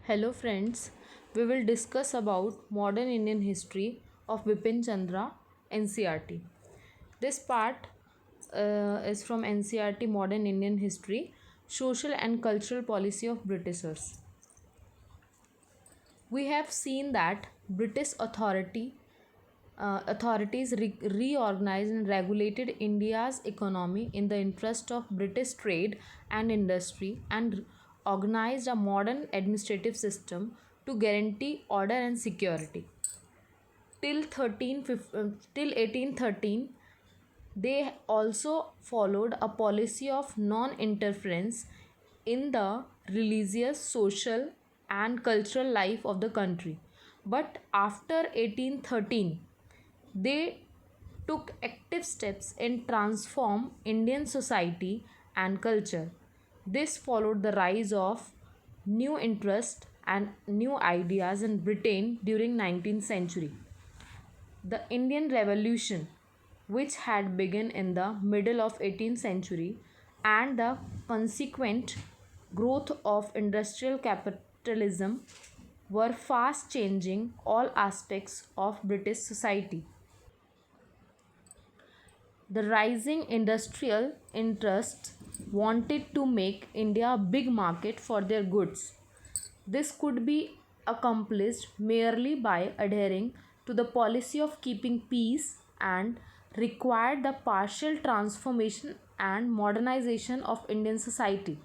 Hello friends, we will discuss about modern Indian history of Bipin Chandra NCRT. This part is from NCRT Modern Indian History, Social and Cultural Policy of Britishers. We have seen that authorities reorganized and regulated India's economy in the interest of British trade and industry and organized a modern administrative system to guarantee order and security. Till 1813, they also followed a policy of non interference in the religious, social, and cultural life of the country. But after 1813, they took active steps in transform Indian society and culture. This followed the rise of new interest and new ideas in Britain during 19th century. The Indian Revolution, which had begun in the middle of 18th century, and the consequent growth of industrial capitalism were fast changing all aspects of British society. The rising industrial interests wanted to make India a big market for their goods. This could be accomplished merely by adhering to the policy of keeping peace and required the partial transformation and modernization of Indian society.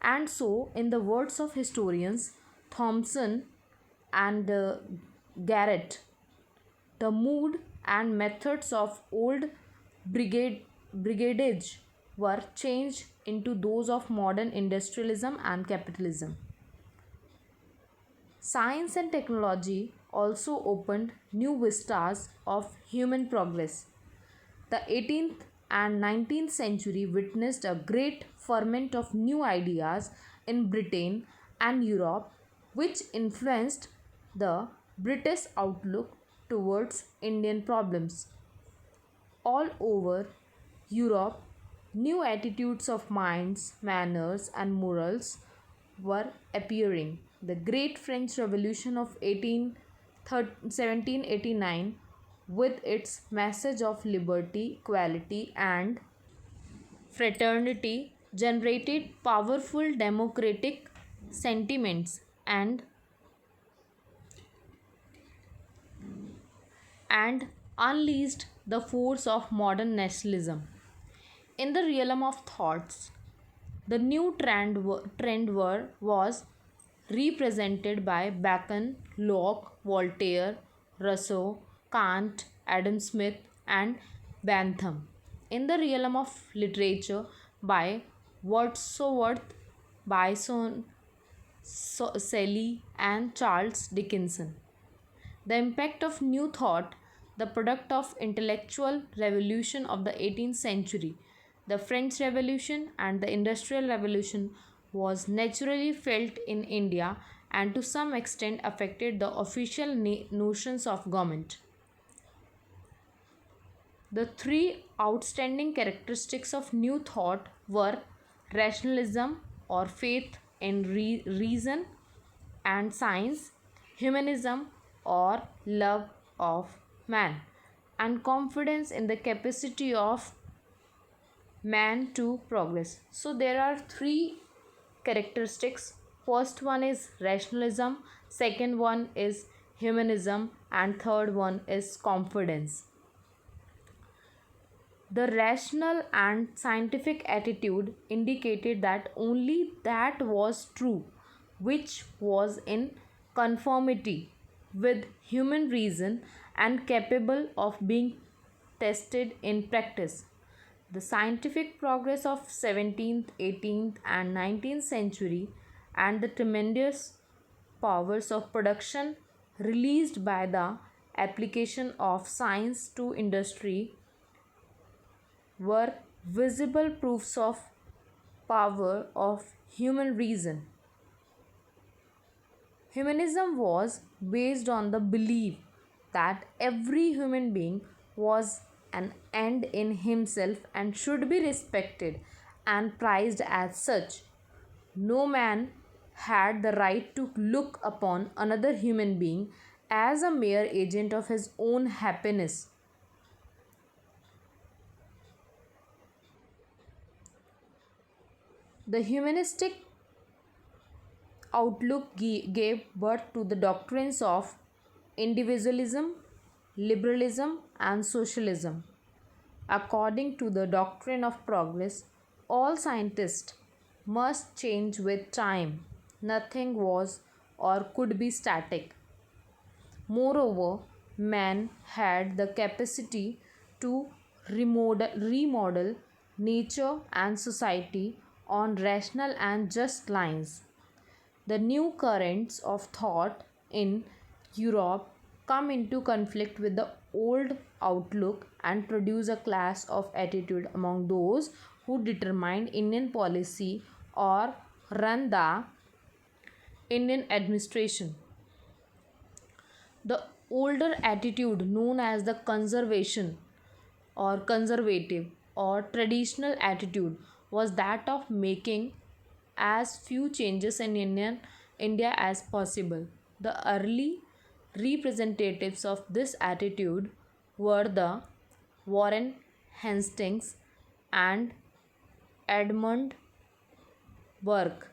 And so, in the words of historians Thompson and Garrett, the mood and methods of old brigadage were changed into those of modern industrialism and capitalism. Science and technology also opened new vistas of human progress. The 18th and 19th century witnessed a great ferment of new ideas in Britain and Europe, which influenced the British outlook towards Indian problems. All over Europe, new attitudes of minds, manners, and morals were appearing. The Great French Revolution of 1789, with its message of liberty, equality, and fraternity, generated powerful democratic sentiments and unleashed the force of modern nationalism. In the realm of thoughts, the new was represented by Bacon, Locke, Voltaire, Rousseau, Kant, Adam Smith, and Bentham. In the realm of literature, by Wordsworth, Bison, Shelley, and Charles Dickinson. The impact of New Thought, the product of intellectual revolution of the 18th century, the French Revolution and the Industrial Revolution, was naturally felt in India and to some extent affected the official notions of government. The three outstanding characteristics of New Thought were rationalism or faith in reason and science, humanism or love of man, and confidence in the capacity of man to progress. So, there are three characteristics. First one is rationalism, second one is humanism, and third one is confidence. The rational and scientific attitude indicated that only that was true which was in conformity with human reason and capable of being tested in practice. The scientific progress of 17th, 18th and 19th century and the tremendous powers of production released by the application of science to industry were visible proofs of power of human reason. Humanism was based on the belief that every human being was an end in himself and should be respected and prized as such. No man had the right to look upon another human being as a mere agent of his own happiness. The humanistic outlook gave birth to the doctrines of individualism, liberalism, and socialism. According to the doctrine of progress, all scientists must change with time. Nothing was or could be static. Moreover, man had the capacity to remodel nature and society on rational and just lines. The new currents of thought in Europe come into conflict with the old outlook and produce a class of attitude among those who determine Indian policy or run the Indian administration. The older attitude, known as the conservation or conservative or traditional attitude, was that of making as few changes in India as possible. The early representatives of this attitude were the Warren Hastings and Edmund Burke,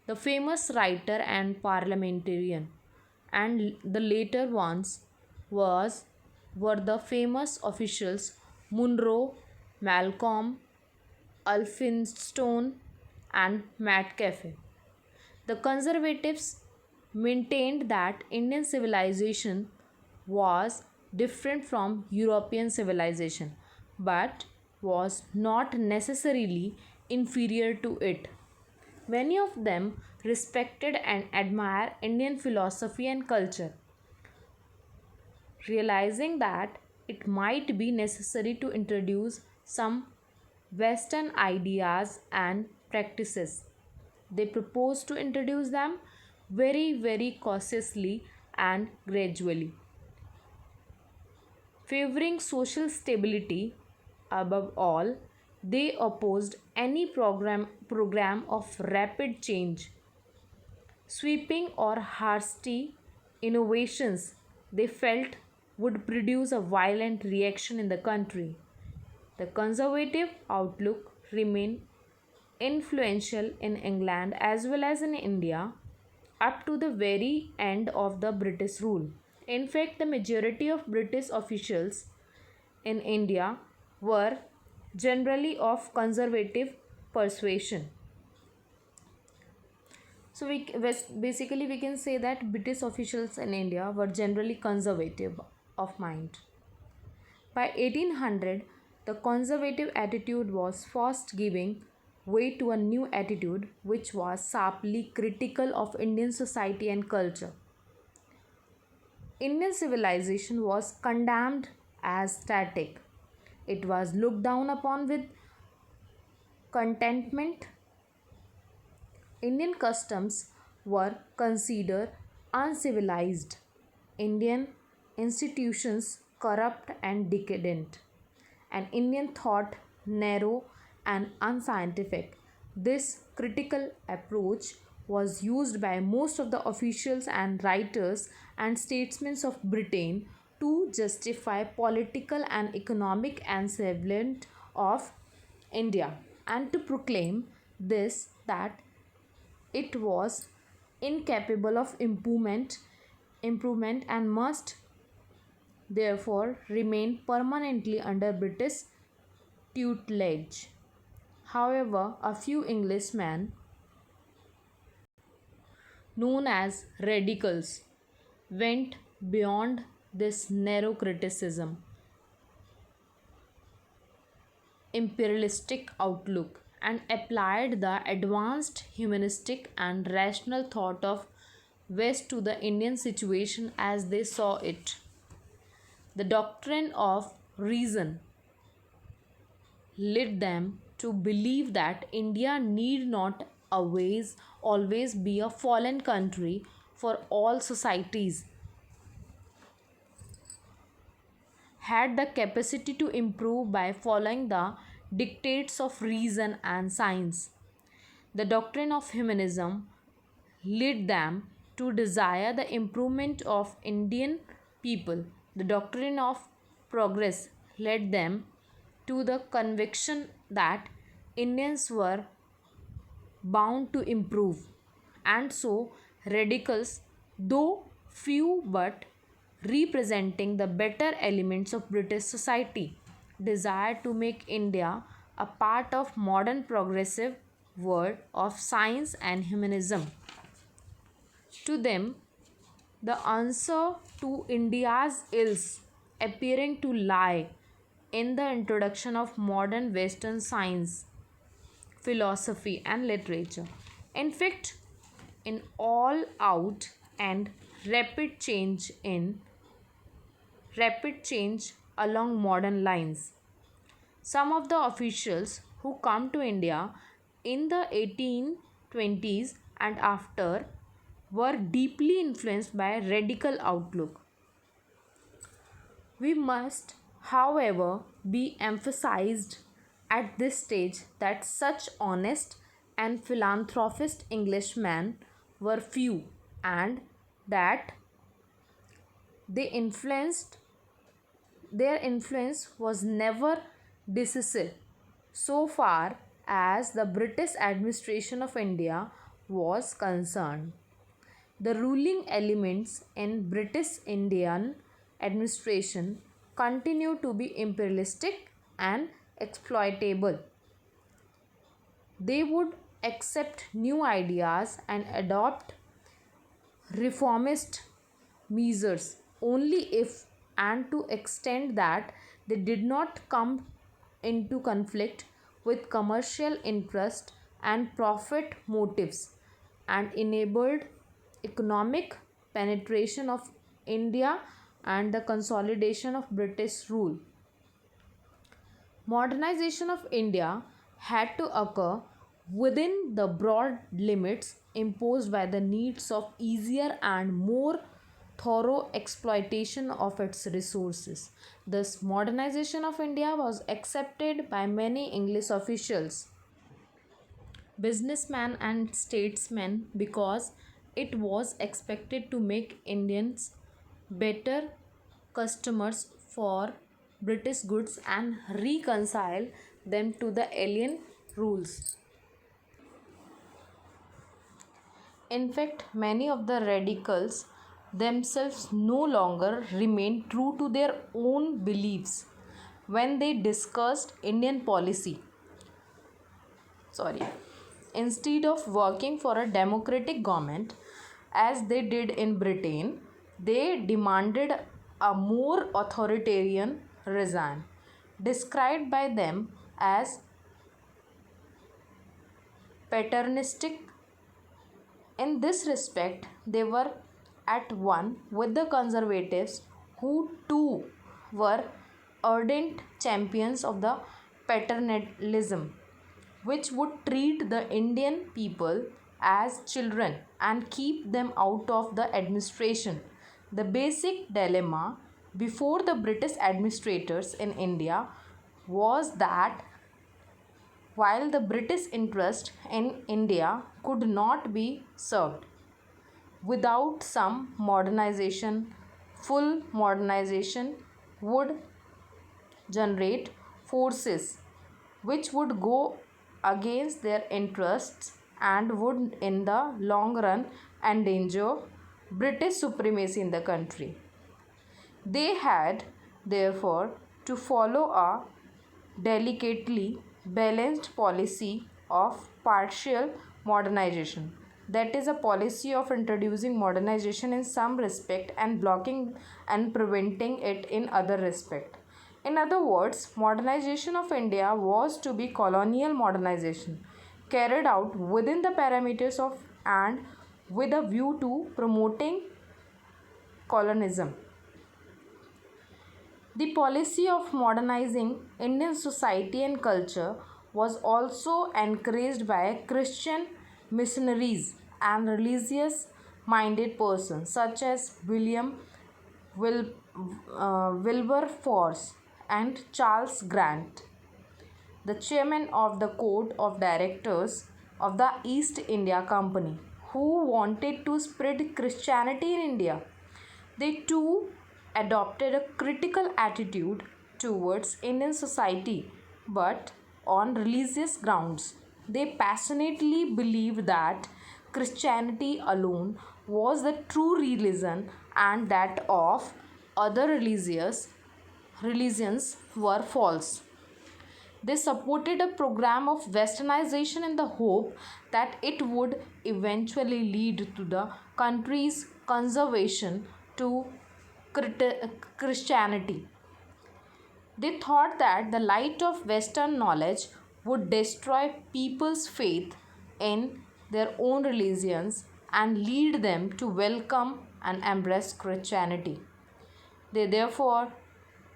the famous writer and parliamentarian, and the later ones was were the famous officials Munro, Malcolm, Elphinstone, and Metcalfe. The conservatives maintained that Indian civilization was different from European civilization but was not necessarily inferior to it. Many of them respected and admired Indian philosophy and culture, realizing that it might be necessary to introduce some Western ideas and practices. They proposed to introduce them very cautiously and gradually, favoring social stability above all. They opposed any program of rapid change, sweeping or hasty innovations they felt would produce a violent reaction in the country. The conservative outlook remained influential in England as well as in India up to the very end of the British rule. In fact, the majority of British officials in India were generally of conservative persuasion. So basically we can say that British officials in India were generally conservative of mind. By 1800, the conservative attitude was fast giving way to a new attitude which was sharply critical of Indian society and culture. Indian civilization was condemned as static. It was looked down upon with contentment. Indian customs were considered uncivilized. Indian institutions corrupt and decadent, and Indian thought narrow and unscientific. This critical approach was used by most of the officials and writers and statesmen of Britain to justify political and economic enslavement of India and to proclaim this that it was incapable of improvement and must therefore remain permanently under British tutelage. However, a few Englishmen, known as radicals, went beyond this narrow criticism. Imperialistic outlook and applied the advanced humanistic and rational thought of West to the Indian situation as they saw it. The doctrine of reason led them to believe that India need not always be a fallen country for all societies had the capacity to improve by following the dictates of reason and science. The doctrine of humanism led them to desire the improvement of Indian people. The doctrine of progress led them to the conviction that Indians were bound to improve. And so, radicals, though few but representing the better elements of British society, desired to make India a part of modern progressive world of science and humanism. To them, the answer to India's ills appearing to lie in the introduction of modern Western science, philosophy, and literature. In fact, in all out and rapid change in rapid change along modern lines. Some of the officials who come to India in the 1820s and after were deeply influenced by a radical outlook. We must, however, be emphasized at this stage that such honest and philanthropist Englishmen were few and that they influenced their influence was never decisive so far as the British administration of India was concerned. The ruling elements in British Indian administration continue to be imperialistic and exploitable. They would accept new ideas and adopt reformist measures only if and to extent that they did not come into conflict with commercial interest and profit motives and enabled economic penetration of India and the consolidation of British rule. Modernization of India had to occur within the broad limits imposed by the needs of easier and more thorough exploitation of its resources. Thus, modernization of India was accepted by many English officials, businessmen, and statesmen because it was expected to make Indians better customers for British goods and reconcile them to the alien rules. In fact, many of the radicals themselves no longer remained true to their own beliefs when they discussed Indian policy. Sorry. Instead of working for a democratic government as they did in Britain, they demanded a more authoritarian regime, described by them as paternalistic. In this respect, they were at one with the conservatives, who too were ardent champions of the paternalism, which would treat the Indian people as children and keep them out of the administration. The basic dilemma before the British administrators in India was that while the British interest in India could not be served without some modernization, full modernization would generate forces which would go against their interests and would in the long run endanger British supremacy in the country. They had therefore to follow a delicately balanced policy of partial modernization, that is a policy of introducing modernization in some respect and blocking and preventing it in other respect. In other words, modernization of India was to be colonial modernization carried out within the parameters of and with a view to promoting colonialism. The policy of modernizing Indian society and culture was also encouraged by Christian missionaries and religious minded persons such as Wilberforce and Charles Grant, the chairman of the Court of Directors of the East India Company, who wanted to spread Christianity in India. They too adopted a critical attitude towards Indian society, but on religious grounds. They passionately believed that Christianity alone was the true religion and that of other religions were false. They supported a program of westernization in the hope that it would eventually lead to the country's conservation to Christianity. They thought that the light of Western knowledge would destroy people's faith in their own religions and lead them to welcome and embrace Christianity. They therefore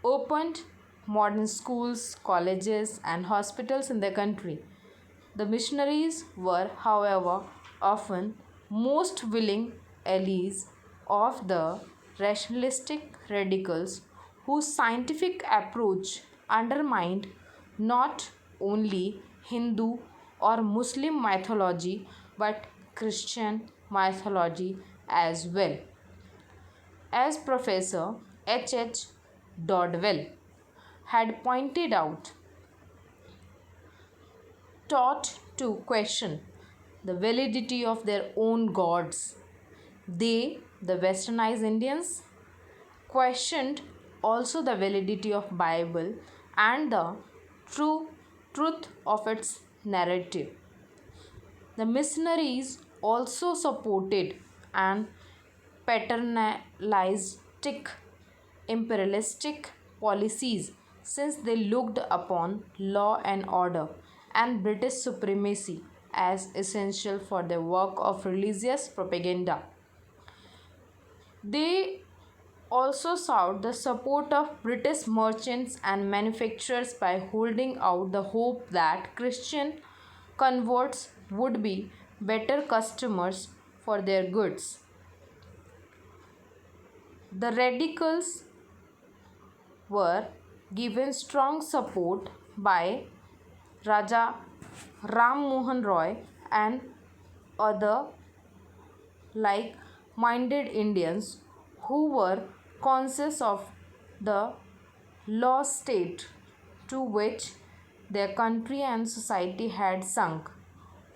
opened modern schools, colleges, and hospitals in the country. The missionaries were, however, often most willing allies of the rationalistic radicals whose scientific approach undermined not only Hindu or Muslim mythology but Christian mythology as well. As Professor H. Dodwell had pointed out, taught to question the validity of their own gods. They, the westernized Indians, questioned also the validity of Bible and the truth of its narrative. The missionaries also supported an paternalistic imperialistic policies since they looked upon law and order and British supremacy as essential for their work of religious propaganda. They also sought the support of British merchants and manufacturers by holding out the hope that Christian converts would be better customers for their goods. The radicals were given strong support by Raja Ram Mohan Roy and other like minded Indians who were conscious of the lost state to which their country and society had sunk,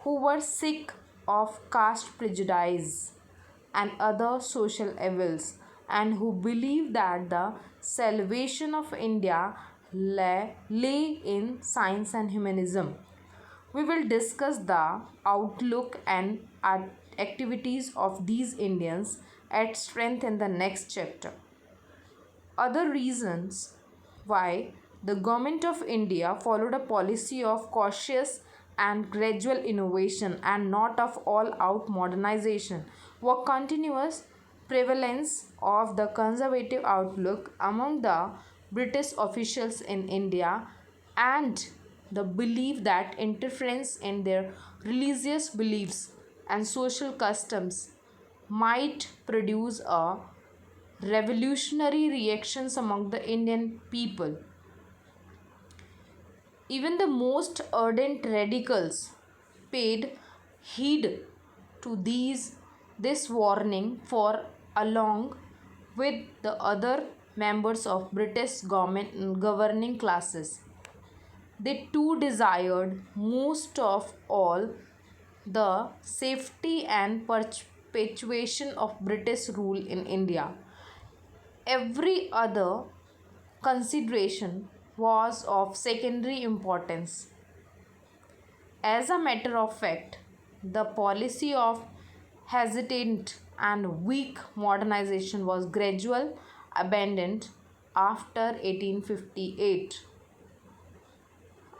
who were sick of caste prejudice and other social evils, and who believed that the salvation of India lay in science and humanism. We will discuss the outlook and activities of these Indians at strength in the next chapter. Other reasons why the government of India followed a policy of cautious and gradual innovation and not of all out modernization were continuous prevalence of the conservative outlook among the British officials in India and the belief that interference in their religious beliefs and social customs might produce a revolutionary reactions among the Indian people. Even the most ardent radicals paid heed to this warning, for along with the other members of British government governing classes, they too desired most of all the safety and perpetuation of British rule in India. Every other consideration was of secondary importance. As a matter of fact, the policy of hesitant and weak modernization was gradual abandoned after 1858.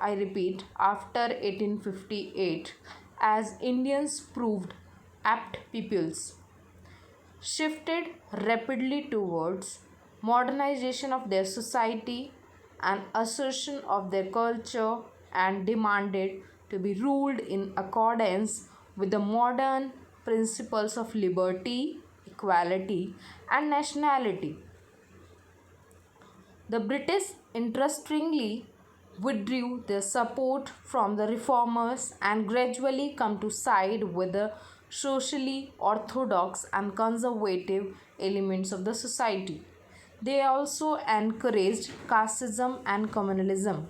I repeat, after 1858, as Indians proved apt pupils, shifted rapidly towards modernization of their society and assertion of their culture and demanded to be ruled in accordance with the modern principles of liberty, equality, and nationality. The British, interestingly, withdrew their support from the reformers and gradually come to side with the socially orthodox and conservative elements of the society. They also encouraged casteism and communalism.